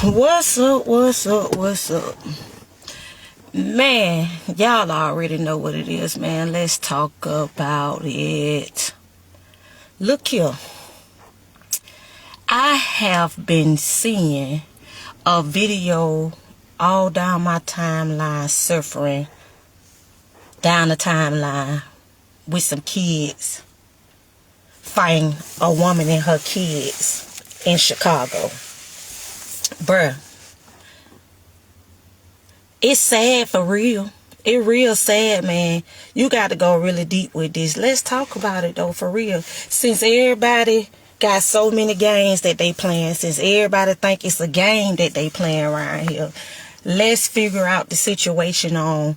What's up, what's up, what's up? Man, y'all already know what it is, man. Let's talk about it. Look here. I have been seeing a video all down my timeline, surfing down the timeline with some kids fighting a woman and her kids in Chicago. Bruh, it's sad for real. It real sad, man. You got to go really deep with this. Let's talk about it though, for real. Since everybody got so many games that they playing, since everybody think it's a game that they playing around here, let's figure out the situation on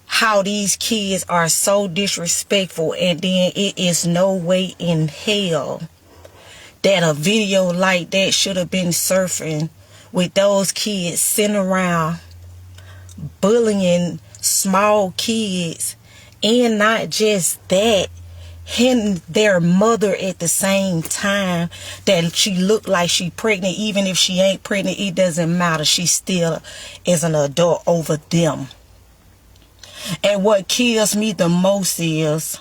how these kids are so disrespectful, and then it is no way in hell that a video like that should have been surfing with those kids sitting around bullying small kids, and not just that, hitting their mother at the same time, that she looked like she pregnant. Even if she ain't pregnant, it doesn't matter. She still is an adult over them. And what kills me the most is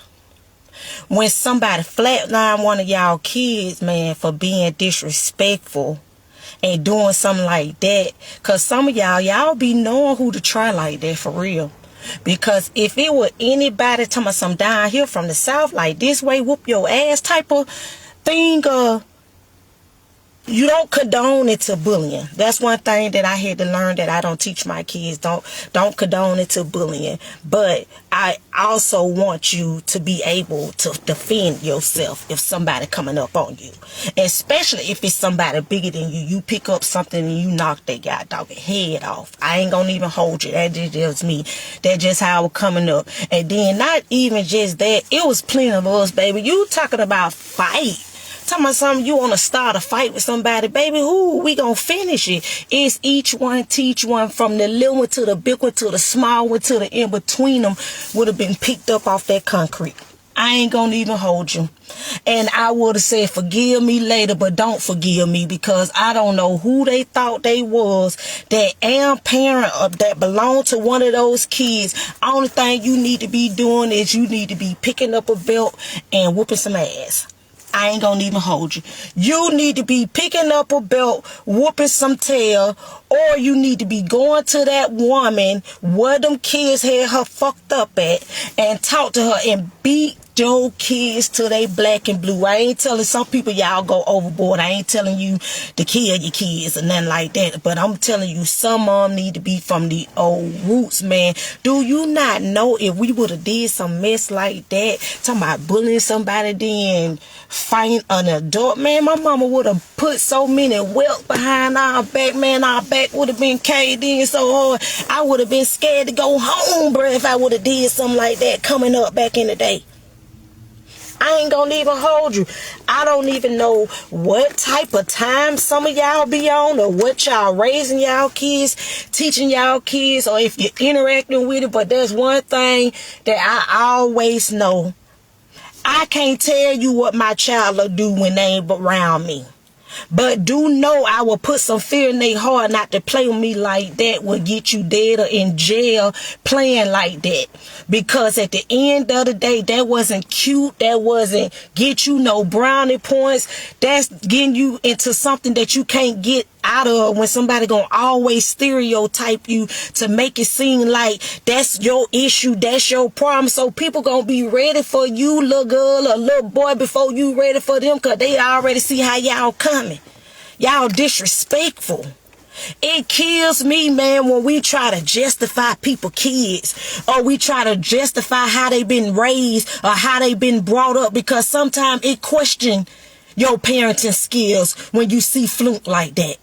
when somebody flatline one of y'all kids, man, for being disrespectful and doing something like that. Because some of y'all be knowing who to try like that, for real. Because if it were anybody talking about some down here from the south, like this way, whoop your ass type of thing, you don't condone it to bullying. That's one thing that I had to learn, that I don't teach my kids. Don't condone it to bullying. But I also want you to be able to defend yourself if somebody coming up on you. Especially if it's somebody bigger than you. You pick up something and you knock that guy dog head off. I ain't gonna even hold you. That just me. That's just how I was coming up. And then not even just that, it was plenty of us, baby. You talking about fight. Talking about something, you want to start a fight with somebody, baby, who we gonna finish it? It's each one teach one, from the little one to the big one to the small one to the in between them, would have been picked up off that concrete. I ain't gonna even hold you. And I would have said forgive me later, but don't forgive me, because I don't know who they thought they was, that am parent that belong to one of those kids. Only thing you need to be doing is you need to be picking up a belt and whooping some ass. I ain't gonna even hold you. You need to be picking up a belt, whooping some tail, or you need to be going to that woman where them kids had her fucked up at and talk to her and beat your kids till they black and blue. I ain't telling some people y'all go overboard. I ain't telling you to kill your kids or nothing like that. But I'm telling you, some of them need to be from the old roots, man. Do you not know if we would have did some mess like that, talking about bullying somebody, then fighting an adult, man, my mama would have put so many welts behind our back, man. Our back would have been caved in so hard, I would have been scared to go home, bro, if I would have did something like that coming up back in the day. I ain't gonna even hold you. I don't even know what type of time some of y'all be on, or what y'all raising y'all kids, teaching y'all kids, or if you're interacting with it. But there's one thing that I always know. I can't tell you what my child will do when they ain't around me. But do know I will put some fear in their heart. Not to play with me like that will get you dead or in jail playing like that. Because at the end of the day, that wasn't cute. That wasn't get you no brownie points. That's getting you into something that you can't get out of, when somebody gonna always stereotype you to make it seem like that's your issue, that's your problem. So people gonna be ready for you, little girl or little boy, before you ready for them, because they already see how y'all coming. Y'all disrespectful. It kills me, man, when we try to justify people kids, or we try to justify how they been raised or how they been brought up, because sometimes it question your parenting skills when you see fluke like that.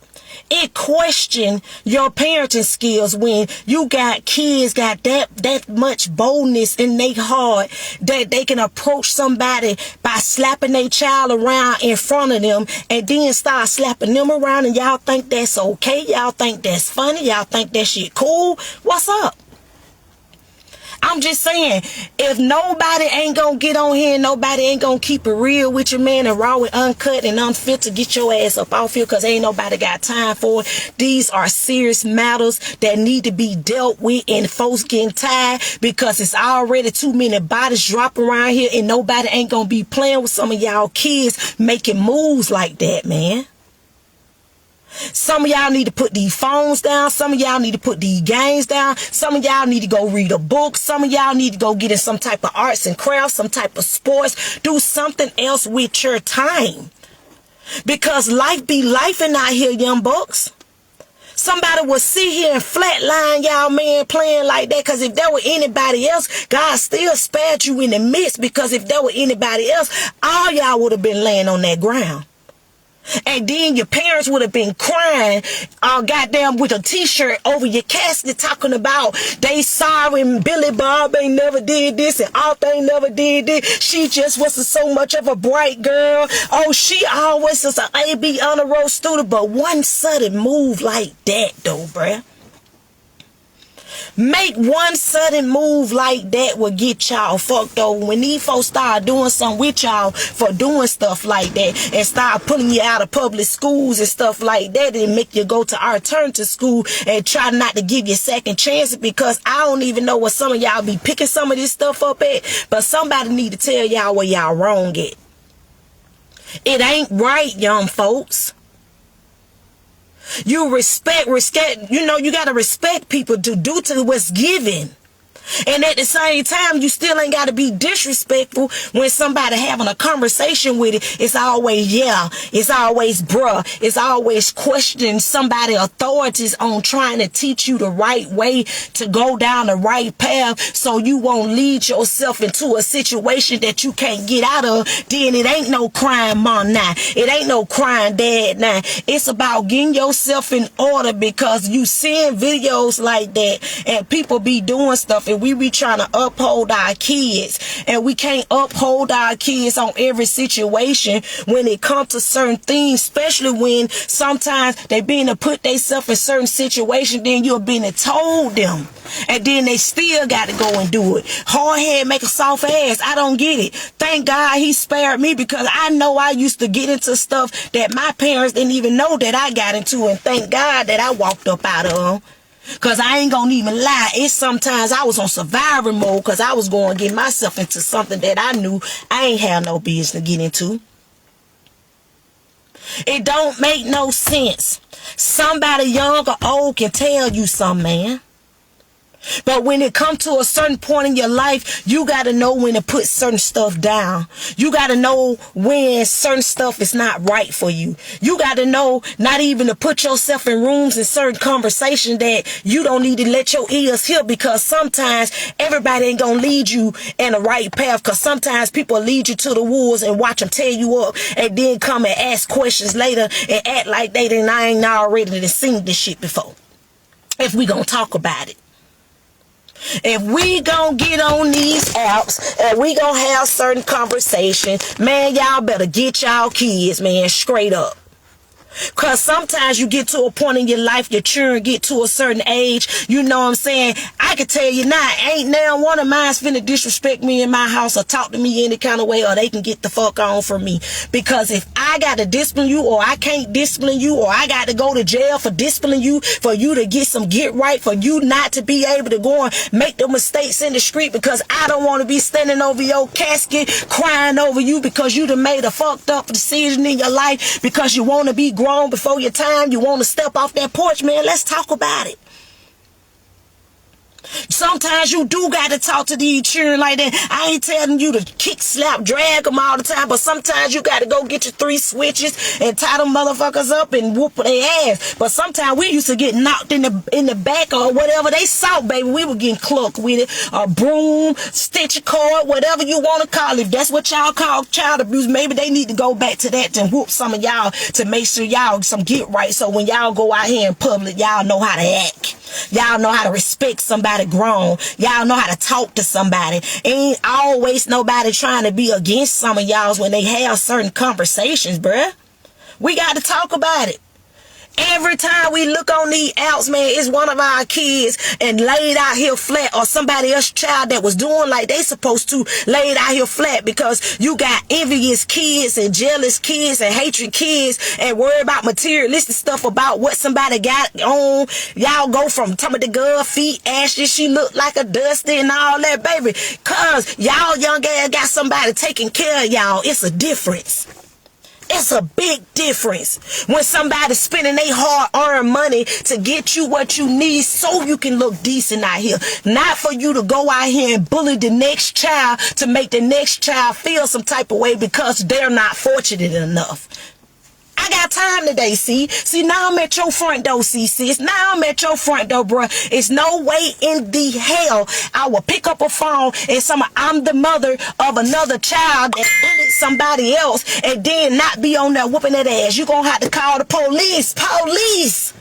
It question your parenting skills when you got kids got that much boldness in their heart that they can approach somebody by slapping their child around in front of them, and then start slapping them around, and y'all think that's okay? Y'all think that's funny? Y'all think that shit cool? What's up? I'm just saying, if nobody ain't gonna get on here, nobody ain't gonna keep it real with you, man, and raw and uncut and unfiltered, get your ass up off here, because ain't nobody got time for it. These are serious matters that need to be dealt with, and folks getting tired because it's already too many bodies dropping around here, and nobody ain't gonna be playing with some of y'all kids making moves like that, man. Some of y'all need to put these phones down. Some of y'all need to put these games down. Some of y'all need to go read a book. Some of y'all need to go get in some type of arts and crafts, some type of sports. Do something else with your time. Because life be lifing out here, young bucks. Somebody will sit here and flatline y'all, man, playing like that. Because if there were anybody else, God still spared you in the midst. Because if there were anybody else, all y'all would have been laying on that ground. And then your parents would have been crying, goddamn, with a t-shirt over your casket talking about they sorry and Billy Bob ain't never did this and Arthur ain't never did this. She just wasn't so much of a bright girl. Oh, she always was an AB honor roll student. But one sudden move like that, though, bruh. Make one sudden move like that will get y'all fucked over. When these folks start doing something with y'all for doing stuff like that and start pulling you out of public schools and stuff like that and make you go to alternative school and try not to give you second chances, because I don't even know what some of y'all be picking some of this stuff up at, but somebody need to tell y'all where y'all wrong at. It ain't right, young folks. You respect, you know, you got to respect people to do to what's given. And at the same time, you still ain't got to be disrespectful when somebody having a conversation with it. It's always, yeah, it's always bruh. It's always questioning somebody's authorities on trying to teach you the right way to go down the right path so you won't lead yourself into a situation that you can't get out of. Then it ain't no crying mom now. It ain't no crying dad now. It's about getting yourself in order, because you seeing videos like that and people be doing stuff, and we be trying to uphold our kids, and we can't uphold our kids on every situation when it comes to certain things, especially when sometimes they being to put themselves in certain situations, then you're being told them, and then they still got to go and do it. Hard head make a soft ass. I don't get it. Thank God he spared me, because I know I used to get into stuff that my parents didn't even know that I got into, and thank God that I walked up out of them. Because I ain't gonna even lie, it's sometimes I was on survivor mode, because I was going to get myself into something that I knew I ain't have no business to get into. It don't make no sense. Somebody young or old can tell you something, man. But when it comes to a certain point in your life, you got to know when to put certain stuff down. You got to know when certain stuff is not right for you. You got to know not even to put yourself in rooms and certain conversations that you don't need to let your ears hear, because sometimes everybody ain't going to lead you in the right path, because sometimes people lead you to the wolves and watch them tear you up and then come and ask questions later and act like they didn't, I ain't already seen this shit before. If we going to talk about it. If we gonna get on these apps and we gonna have certain conversations, man, y'all better get y'all kids, man, straight up. Because sometimes you get to a point in your life, your children get to a certain age, you know what I'm saying? I can tell you now, ain't now one of mine's finna disrespect me in my house or talk to me any kind of way, or they can get the fuck on from me. Because if I got to discipline you, or I can't discipline you, or I got to go to jail for disciplining you, for you to get some get right, for you not to be able to go and make the mistakes in the street, because I don't want to be standing over your casket crying over you because you done made a fucked up decision in your life, because you want to be grown before your time, you want to step off that porch, man, let's talk about it. Sometimes you do got to talk to these children like that. I ain't telling you to kick, slap, drag them all the time, but sometimes you got to go get your 3 switches and tie them motherfuckers up and whoop their ass. But sometimes we used to get knocked in the back or whatever they saw, baby. We were getting clucked with it. A broom, stitch a cord, whatever you want to call it. If that's what y'all call child abuse, maybe they need to go back to that and whoop some of y'all to make sure y'all some get right. So when y'all go out here in public, y'all know how to act. Y'all know how to respect somebody grown. Y'all know how to talk to somebody. Ain't always nobody trying to be against some of y'all's when they have certain conversations, bruh. We got to talk about it. Every time we look on these apps, man, it's one of our kids and laid out here flat, or somebody else's child that was doing like they supposed to laid out here flat, because you got envious kids and jealous kids and hatred kids and worry about materialistic stuff about what somebody got on. Y'all go from talking about the girl feet ashes, she look like a dusty and all that, baby, cause y'all young ass got somebody taking care of y'all. It's a difference. It's a big difference when somebody's spending their hard-earned money to get you what you need so you can look decent out here. Not for you to go out here and bully the next child to make the next child feel some type of way because they're not fortunate enough. I got time today, see? See, now I'm at your front door, see, sis. Now I'm at your front door, bruh. It's no way in the hell I will pick up a phone and I'm the mother of another child that bullied somebody else and then not be on there whooping that ass. You're going to have to call the police. Police!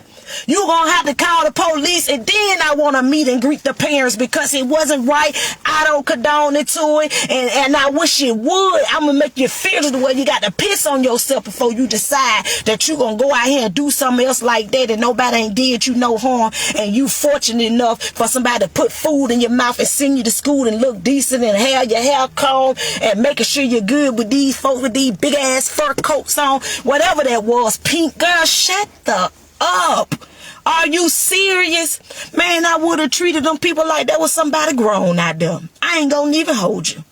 You're going to have to call the police, and then I want to meet and greet the parents because it wasn't right. I don't condone it to it, and I wish it would. I'm going to make you feel the way you got to piss on yourself before you decide that you're going to go out here and do something else like that and nobody ain't did you no harm, and you fortunate enough for somebody to put food in your mouth and send you to school and look decent and have your hair combed and making sure you're good with these folks with these big-ass fur coats on, whatever that was. Pink girl, shut the up. Are you serious? Man, I would have treated them people like that was somebody grown out there. I ain't gonna even hold you.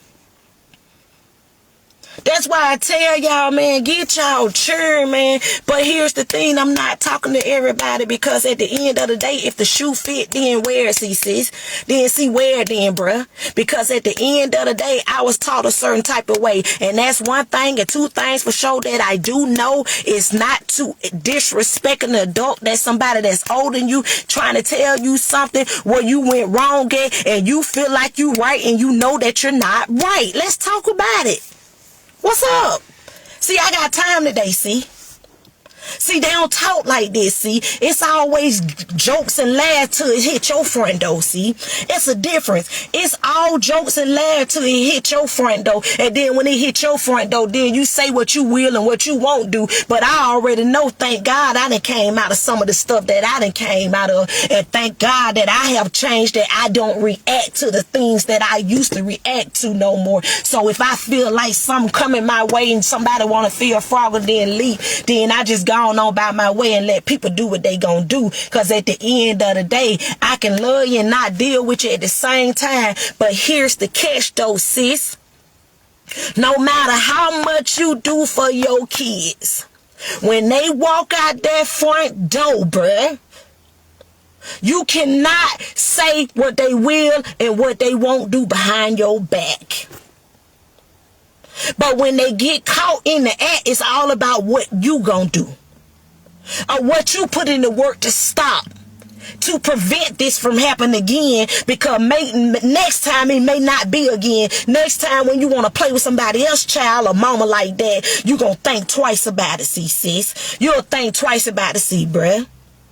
That's why I tell y'all, man, get y'all churn, man. But here's the thing, I'm not talking to everybody, because at the end of the day, if the shoe fit, then wear it, see, sis. Then see, wear it then, bruh. Because at the end of the day, I was taught a certain type of way. And that's one thing, and two things for sure that I do know is not to disrespect an adult. That's somebody that's older than you, trying to tell you something where you went wrong at, and you feel like you right, and you know that you're not right. Let's talk about it. What's up? See, I got time today, see? See, they don't talk like this, see? It's always jokes and laughs till it hit your front door, see? It's a difference. It's all jokes and laughs till it hit your front door. And then when it hit your front door, then you say what you will and what you won't do. But I already know, thank God, I done came out of some of the stuff that I done came out of. And thank God that I have changed, that I don't react to the things that I used to react to no more. So if I feel like something coming my way and somebody want to feel frogger then leave, then I just go on by my way and let people do what they gonna do. Because at the end of the day, I can love you and not deal with you at the same time. But here's the catch though, sis. No matter how much you do for your kids, when they walk out that front door, bruh, you cannot say what they will and what they won't do behind your back. But when they get caught in the act, it's all about what you gonna do. Or what you put in the work to stop, to prevent this from happening again, because next time it may not be again. Next time when you want to play with somebody else's child or mama like that, you gonna think twice about it, see, sis. You'll think twice about it, see, bruh.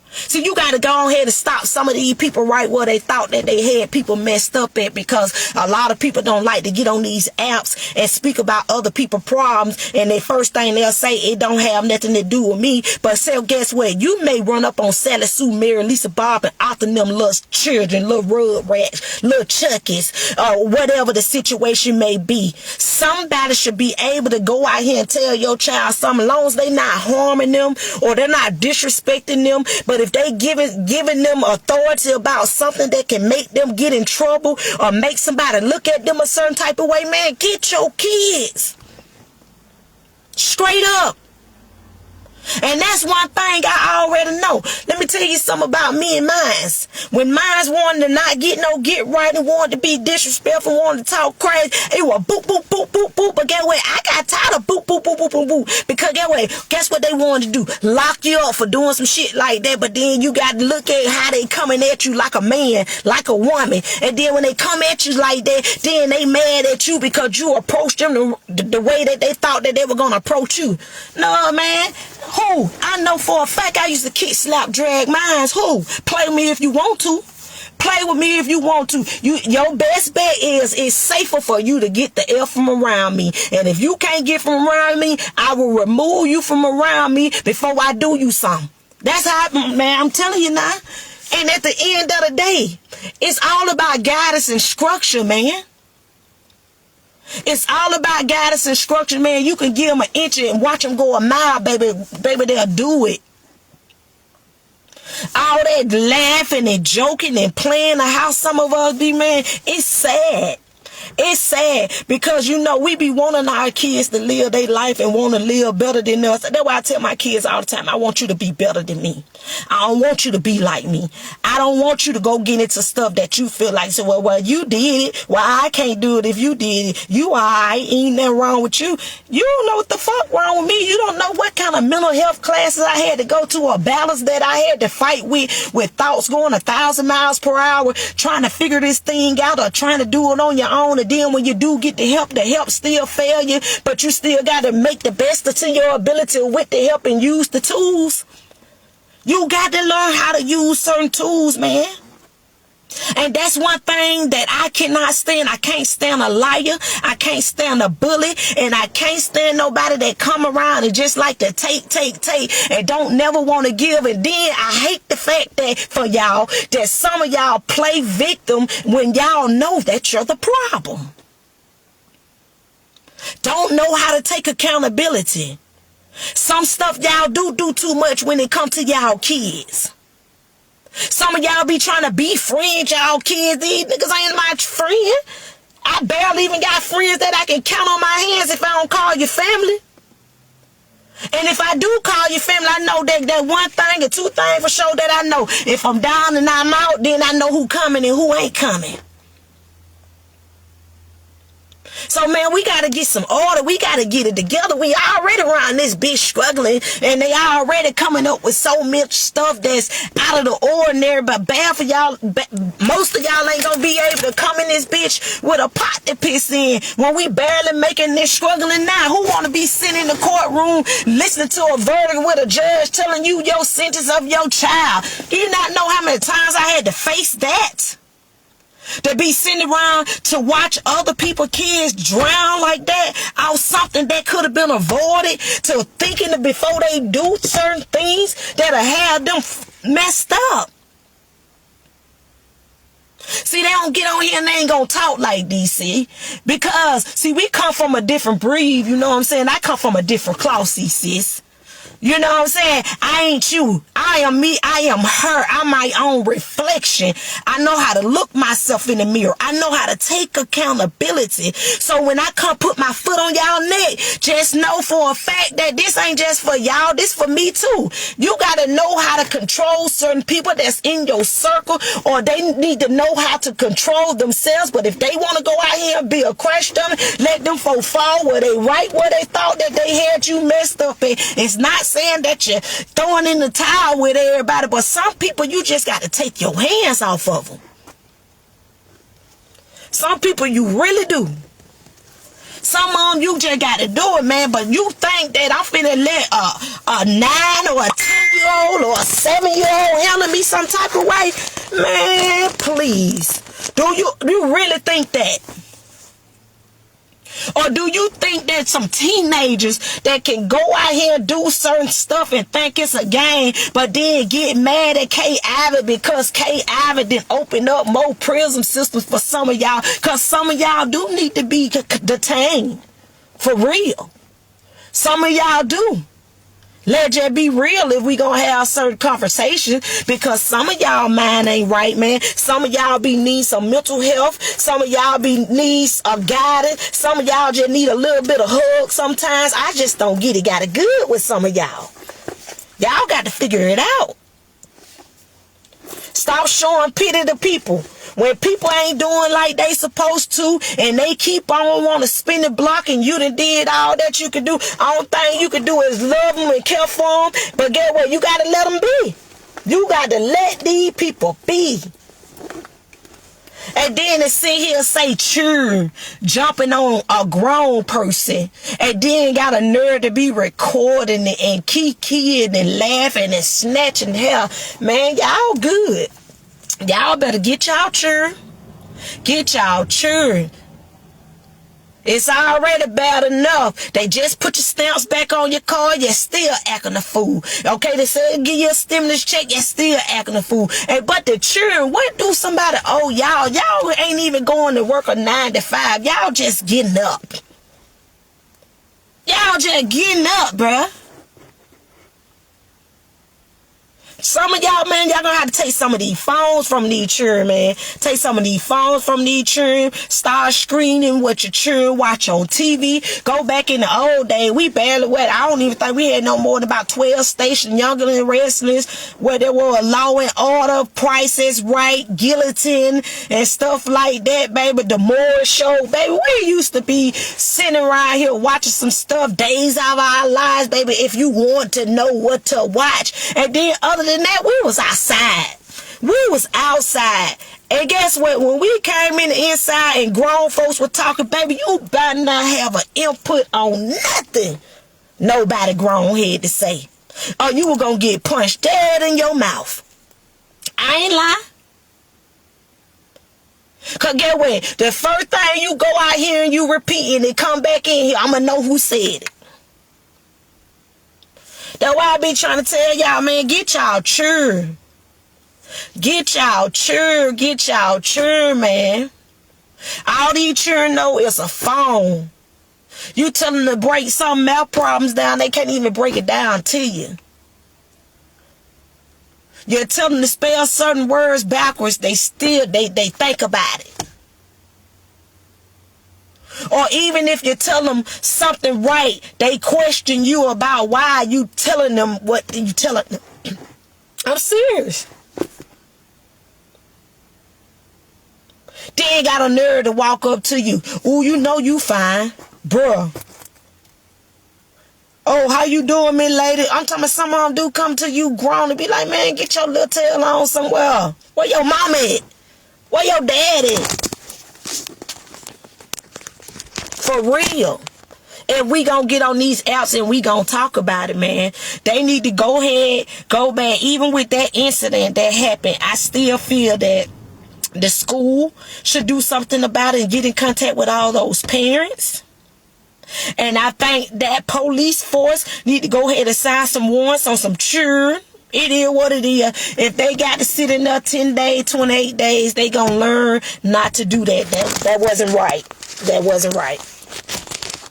See, you got to go ahead and stop some of these people right where they thought that they had people messed up at, because a lot of people don't like to get on these apps and speak about other people's problems, and the first thing they'll say, it don't have nothing to do with me. But so guess what? You may run up on Sally Sue, Mary, Lisa, Bob, and often them little children, little rug rats, little Chuckies, or whatever the situation may be. Somebody should be able to go out here and tell your child something, as long as they not harming them or they're not disrespecting them. But if they giving them authority about something that can make them get in trouble or make somebody look at them a certain type of way, man, get your kids straight up. And that's one thing I already know. Let me tell you something about me and mines. When mines wanted to not get right and wanted to be disrespectful, wanted to talk crazy, it was boop, boop, boop, boop, boop. But guess what? I got tired of boop, boop, boop, boop, boop, boop. Because guess what they wanted to do? Lock you up for doing some shit like that. But then you got to look at how they coming at you like a man, like a woman. And then when they come at you like that, then they mad at you because you approached them the way that they thought that they were going to approach you. No, man. Who? I know for a fact I used to kick, slap, drag mines. Who? Play with me if you want to. Play with me if you want to. Your best bet is it's safer for you to get the F from around me. And if you can't get from around me, I will remove you from around me before I do you something. That's how, man, I'm telling you now. And at the end of the day, it's all about guidance and structure, man. It's all about guidance and structure, man. You can give them an inch and watch them go a mile, baby. Baby, they'll do it. All that laughing and joking and playing the house some of us be, man, it's sad. It's sad because, you know, we be wanting our kids to live their life and want to live better than us. That's why I tell my kids all the time, I want you to be better than me. I don't want you to be like me. I don't want you to go get into stuff that you feel like, so, well, you did it. Well, I can't do it if you did it. You all right. Ain't nothing wrong with you. You don't know what the fuck wrong with me. You don't know what kind of mental health classes I had to go to or battles that I had to fight with thoughts going 1,000 miles per hour, trying to figure this thing out or trying to do it on your own. And then when you do get the help still fail you, but you still got to make the best of your ability with the help and use the tools. You got to learn how to use certain tools, man. And that's one thing that I cannot stand. I can't stand a liar. I can't stand a bully. And I can't stand nobody that come around and just like to take, and don't never want to give. And then I hate the fact that for y'all, that some of y'all play victim when y'all know that you're the problem. Don't know how to take accountability. Some stuff y'all do too much when it comes to y'all kids. Some of y'all be trying to be friends, y'all kids. These niggas ain't my friend. I barely even got friends that I can count on my hands if I don't call your family. And if I do call your family, I know that one thing or two things for sure that I know. If I'm down and I'm out, then I know who coming and who ain't coming. So, man, we got to get some order. We got to get it together. We already around this bitch struggling, and they already coming up with so much stuff that's out of the ordinary, but bad for y'all. Most of y'all ain't going to be able to come in this bitch with a pot to piss in when we barely making this struggling now. Who want to be sitting in the courtroom listening to a verdict with a judge telling you your sentence of your child? Do you not know how many times I had to face that? To be sitting around to watch other people's kids drown like that out something that could have been avoided, to thinking that before they do certain things that'll have them messed up. See, they don't get on here and they ain't gonna talk like DC. Because, see, we come from a different breed, you know what I'm saying? I come from a different cloth, see, sis. You know what I'm saying? I ain't you. I am me. I am her. I'm my own reflection. I know how to look myself in the mirror. I know how to take accountability. So when I come put my foot on y'all neck, just know for a fact that this ain't just for y'all. This for me too. You got to know how to control certain people that's in your circle, or they need to know how to control themselves. But if they want to go out here and be a crash dummy, let them fall where they right where they thought that they had you messed up. And it's not saying that you're throwing in the towel with everybody, but some people you just got to take your hands off of them. Some people you really do. Some of them you just got to do it, man. But you think that I'm finna let a 9 or a 10-year-old or a 7-year-old handle me some type of way? Man, please. Do you really think that? Or do you think that some teenagers that can go out here and do certain stuff and think it's a game, but then get mad at Kay Ivey because Kay Ivey didn't open up more prison systems for some of y'all? Because some of y'all do need to be detained. For real. Some of y'all do. Let just be real if we gonna have certain conversations, because some of y'all mind ain't right, man. Some of y'all be need some mental health. Some of y'all be needs a guidance. Some of y'all just need a little bit of hug sometimes. I just don't get it. Got it good with some of y'all. Y'all got to figure it out. Stop showing pity to people. When people ain't doing like they supposed to, and they keep on want to spin the block, and you done did all that you could do. Only thing you could do is love them and care for them. But get what? You got to let them be. You got to let these people be. And then to sit here and say churn, jumping on a grown person, and then got a nerve to be recording it and kikiing and laughing and snatching hair. Man, y'all good. Y'all better get y'all churn. Get y'all churn. It's already bad enough. They just put your stamps back on your car. You're still acting a fool. Okay, they said give you a stimulus check. You're still acting a fool. And but the children, what do somebody owe y'all? Y'all ain't even going to work a 9 to 5. Y'all just getting up. Y'all just getting up, bruh. Some of y'all, man, y'all gonna have to take some of these phones from these children, man. Take some of these phones from these children. Start screening what your children watch on TV. Go back in the old days. We barely went. I don't even think we had no more than about 12 stations, Younger than Restless, where there were Law and Order, Price is Right, Guillotine, and stuff like that, baby. The Morris Show, baby. We used to be sitting around here watching some stuff, days of our lives, baby, if you want to know what to watch. And then other than that, we was outside. We was outside. And guess what? When we came in the inside and grown folks were talking, baby, you better not have an input on nothing nobody grown had to say. Or you were going to get punched dead in your mouth. I ain't lying. Because get what? The first thing you go out here and you repeat and come back in here, I'm going to know who said it. That's why I be trying to tell y'all, man, get y'all children. Get y'all children. Get y'all children, man. All these children know is a phone. You tell them to break some math problems down, they can't even break it down to you. You tell them to spell certain words backwards, they think about it. Or even if you tell them something right, they question you about why you telling them what you telling them. I'm serious. They ain't got a nerve to walk up to you. Ooh, you know you fine. Bruh. Oh, how you doing, me lady? I'm talking about some of them do come to you grown and be like, man, get your little tail on somewhere. Where your mama at? Where your dad at? For real. And we gonna get on these apps and we gonna talk about it, man. They need to go ahead, go back. Even with that incident that happened, I still feel that the school should do something about it and get in contact with all those parents. And I think that police force need to go ahead and sign some warrants on some children. It is what it is. If they got to sit in there 10 days, 28 days, they gonna learn not to do that. That wasn't right. That wasn't right.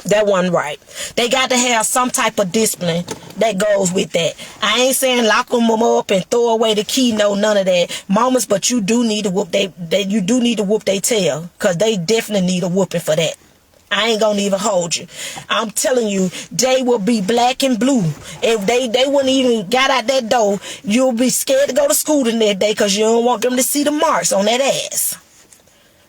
That wasn't right. They got to have some type of discipline that goes with that. I ain't saying lock them up and throw away the key. No, none of that. Mamas, but you do need to whoop you do need to whoop their tail. Because they definitely need a whooping for that. I ain't gonna even hold you. I'm telling you, they will be black and blue. If they wouldn't even got out that door, you'll be scared to go to school the next day because you don't want them to see the marks on that ass.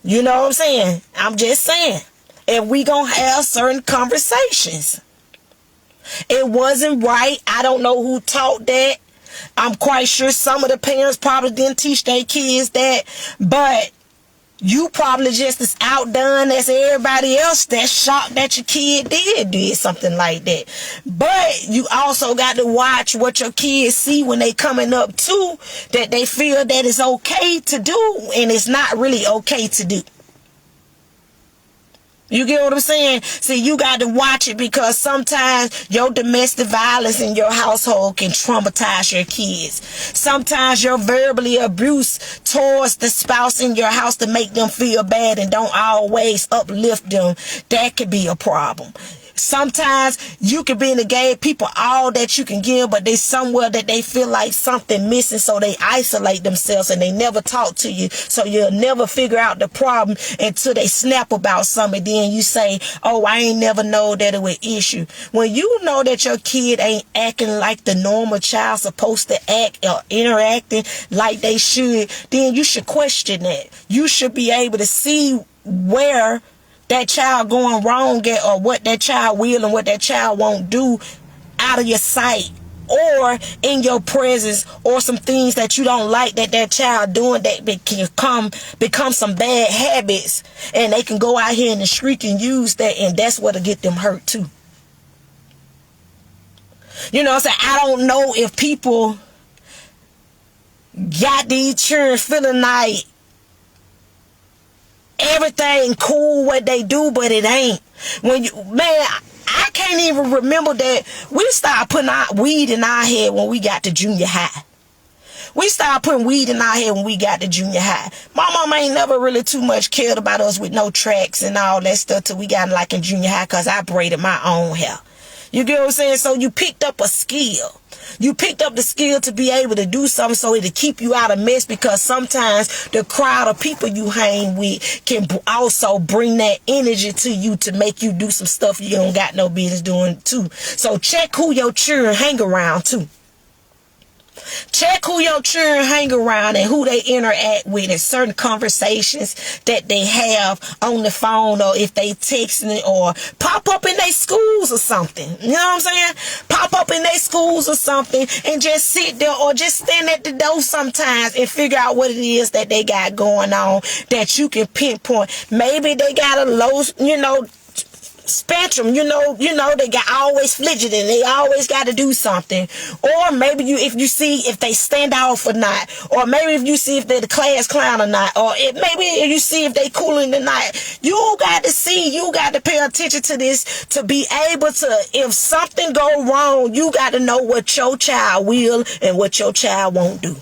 You know what I'm saying? I'm just saying. If we gonna have certain conversations. It wasn't right. I don't know who taught that. I'm quite sure some of the parents probably didn't teach their kids that. But you probably just as outdone as everybody else that's shocked that your kid did something like that. But you also got to watch what your kids see when they coming up too, that they feel that it's okay to do and it's not really okay to do. You get what I'm saying? See, you got to watch it because sometimes your domestic violence in your household can traumatize your kids. Sometimes your verbally abuse towards the spouse in your house to make them feel bad and don't always uplift them, that could be a problem. Sometimes you can be in the game, people all that you can give, but there's somewhere that they feel like something missing, so they isolate themselves and they never talk to you. So you'll never figure out the problem until they snap about something. Then you say, oh, I ain't never know that it was issue. When you know that your kid ain't acting like the normal child supposed to act or interacting like they should, then you should question that. You should be able to see where that child going wrong at, or what that child will and what that child won't do out of your sight or in your presence, or some things that you don't like that child doing that can become some bad habits, and they can go out here in the street and use that, and that's what'll get them hurt too. You know what I'm saying? I don't know if people got these children feeling like everything cool what they do, but it ain't. When you, man, I can't even remember that we started putting our weed in our head when we got to junior high. We started putting weed in our head when we got to junior high. My mama ain't never really too much cared about us with no tracks and all that stuff till we got like in junior high, because I braided my own hair. You get what I'm saying? So you picked up a skill. You picked up the skill to be able to do something so it'll keep you out of mess, because sometimes the crowd of people you hang with can also bring that energy to you to make you do some stuff you don't got no business doing too. So check who your children hang around too. Check who your children hang around and who they interact with in certain conversations that they have on the phone, or if they texting or pop up in their schools or something. You know what I'm saying? Pop up in their schools or something and just sit there or just stand at the door sometimes and figure out what it is that they got going on that you can pinpoint. Maybe they got a low, spectrum, they got always fidgeting, they always got to do something. Or maybe if you see if they stand off or not, or maybe if you see if they're the class clown or not, or maybe if you see if they cooling or not. You got to pay attention to this to be able to, if something go wrong, you got to know what your child will and what your child won't do.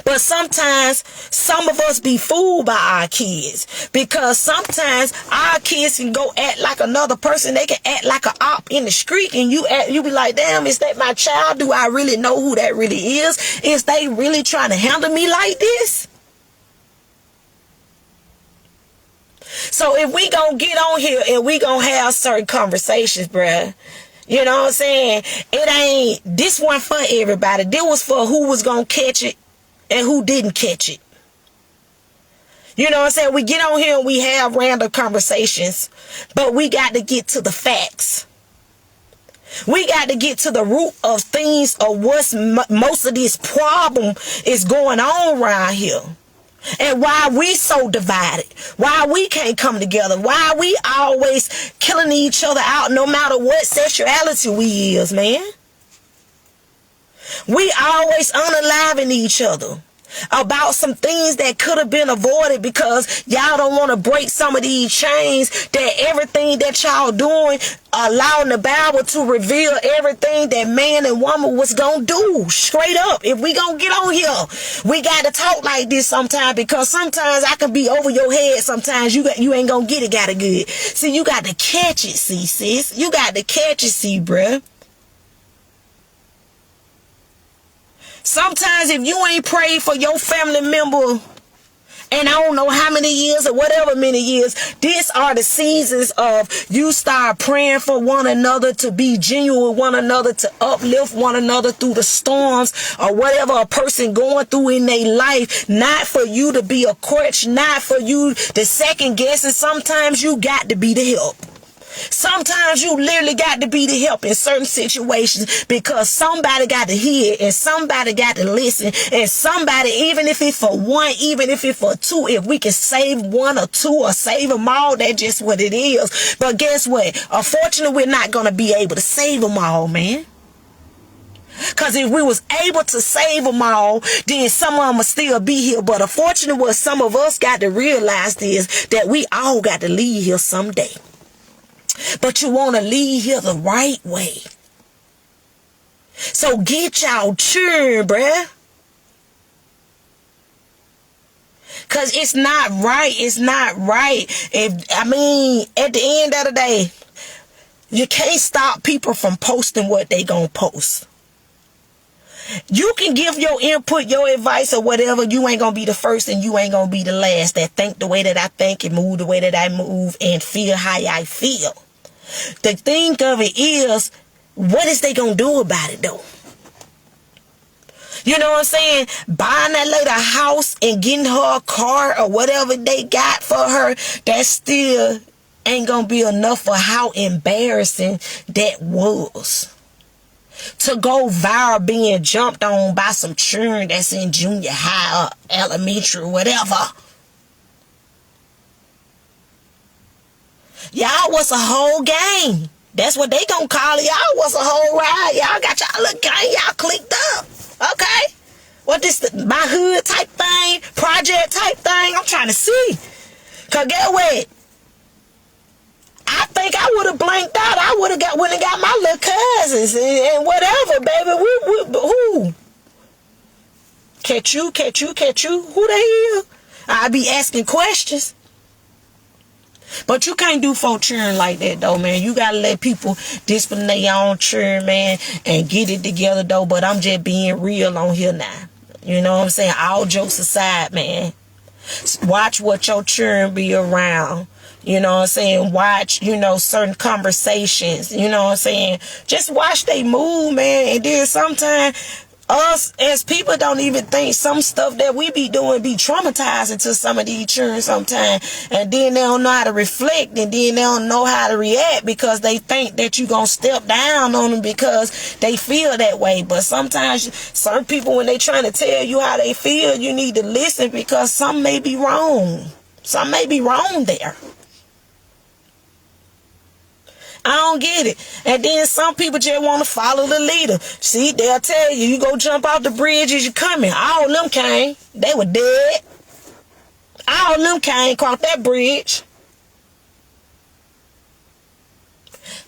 But sometimes some of us be fooled by our kids, because sometimes our kids can go act like another person. They can act like an op in the street, and you be like, damn, is that my child? Do I really know who that really is? Is they really trying to handle me like this? So if we gonna get on here and we gonna have certain conversations, bruh, you know what I'm saying? This one for everybody. This was for who was gonna catch it and who didn't catch it. You know what I'm saying? We get on here and we have random conversations, but we got to get to the facts. We got to get to the root of things, of what's most of this problem is going on around here. And why we so divided. Why we can't come together. Why we always killing each other out no matter what sexuality we is, man. We always unaliving each other about some things that could have been avoided because y'all don't want to break some of these chains, that everything that y'all doing, allowing the Bible to reveal everything that man and woman was gonna do. Straight up. If we gonna get on here, we got to talk like this sometimes, because sometimes I can be over your head. Sometimes you ain't gonna get it, got it good. See, you got to catch it, see, sis. You got to catch it, see, bruh. Sometimes if you ain't prayed for your family member, and I don't know how many years or whatever many years, these are the seasons of you start praying for one another, to be genuine with one another, to uplift one another through the storms or whatever a person going through in their life. Not for you to be a crutch, not for you to second guess, and sometimes you got to be the help. Sometimes you literally got to be the help in certain situations, because somebody got to hear and somebody got to listen, and somebody, even if it's for one, even if it's for two, if we can save one or two or save them all, that's just what it is. But guess what? Unfortunately, we're not going to be able to save them all, man. Because if we was able to save them all, then some of them will still be here. But unfortunately, what some of us got to realize is that we all got to leave here someday. But you want to leave here the right way. So get y'all children, bruh. Because it's not right. It's not right. At the end of the day, you can't stop people from posting what they gonna post. You can give your input, your advice, or whatever. You ain't gonna be the first and you ain't gonna be the last that think the way that I think and move the way that I move and feel how I feel. The thing of it is, what is they gonna do about it though? You know what I'm saying? Buying that lady a house and getting her a car or whatever they got for her, that still ain't gonna be enough for how embarrassing that was. To go viral being jumped on by some children that's in junior high or elementary or whatever. Y'all was a whole gang. That's what they gonna call it. Y'all was a whole ride. Y'all got y'all little gang. Y'all clicked up. Okay. What this, my hood type thing? project type thing. I'm trying to see. Cause get what? I think I would have blanked out. I would have went and got my little cousins and whatever, baby. Who? Catch you. Who they is? I be asking questions. But you can't do folk children like that, though, man. You gotta let people discipline their own children, man, and get it together, though. But I'm just being real on here now. You know what I'm saying? All jokes aside, man. Watch what your children be around. You know what I'm saying? Watch, certain conversations. You know what I'm saying? Just watch they move, man. And then sometimes us as people don't even think some stuff that we be doing be traumatizing to some of these children sometimes. And then they don't know how to reflect, and then they don't know how to react because they think that you gonna step down on them because they feel that way. But sometimes certain people, when they trying to tell you how they feel, you need to listen because some may be wrong. Some may be wrong there. I don't get it. And then some people just want to follow the leader. See, they'll tell you, you go jump off the bridge as you coming. All of them came. They were dead. All of them came across that bridge.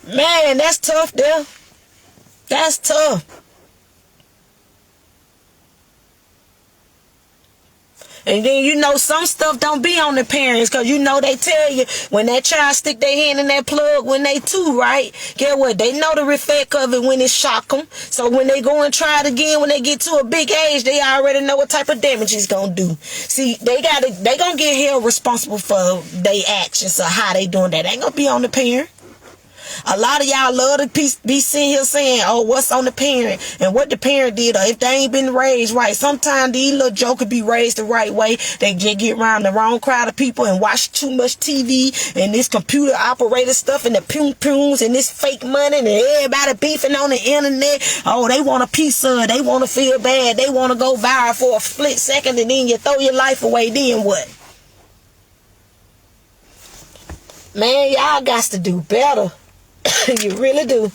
Man, that's tough there. That's tough. And then some stuff don't be on the parents, because they tell you when that child stick their hand in that plug when they 2, right? Get what? They know the effect of it when it shock them. So when they go and try it again, when they get to a big age, they already know what type of damage it's gonna do. See, they gonna get held responsible for their actions or how they doing that. Ain't gonna be on the parent. A lot of y'all love to be sitting here saying, oh, what's on the parent and what the parent did, or if they ain't been raised right. Sometimes these little jokers be raised the right way. They just get around the wrong crowd of people and watch too much TV and this computer operated stuff and the pum-pums and this fake money and everybody beefing on the internet. Oh, they want a piece of it. They want to feel bad. They want to go viral for a split second, and then you throw your life away. Then what? Man, y'all got to do better. You really do.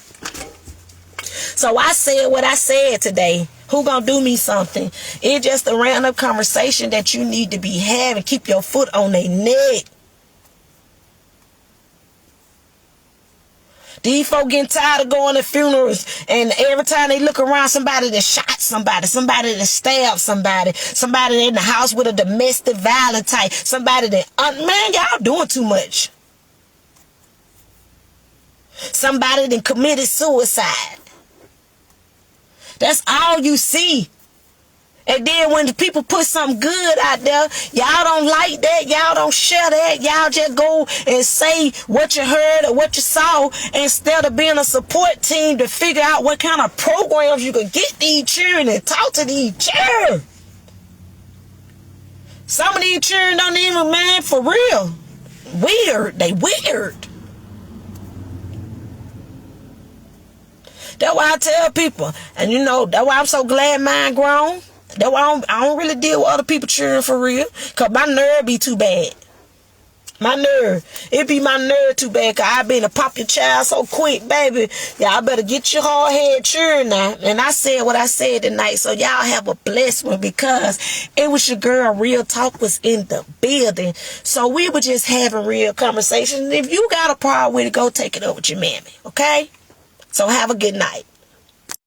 So I said what I said today. Who gonna do me something? It's just a random conversation that you need to be having. Keep your foot on their neck. These folk getting tired of going to funerals, and every time they look around, somebody that shot somebody that stabbed somebody in the house with a domestic violence type, somebody that, man, y'all doing too much. Somebody that committed suicide. That's all you see. And then when the people put something good out there, y'all don't like that. Y'all don't share that. Y'all just go and say what you heard or what you saw instead of being a support team to figure out what kind of programs you can get these children and talk to these children. Some of these children don't even, man, for real. Weird. They weird. That's why I tell people, and that's why I'm so glad mine grown. That's why I don't really deal with other people's children for real. Because my nerve be too bad. My nerve. It be my nerve too bad, because I been to pop your child so quick, baby. Y'all better get your hard head children now. And I said what I said tonight, so y'all have a blessed one, because it was your girl. Real Talk was in the building. So we were just having real conversations. If you got a problem with it, go take it up with your mammy, okay? So have a good night.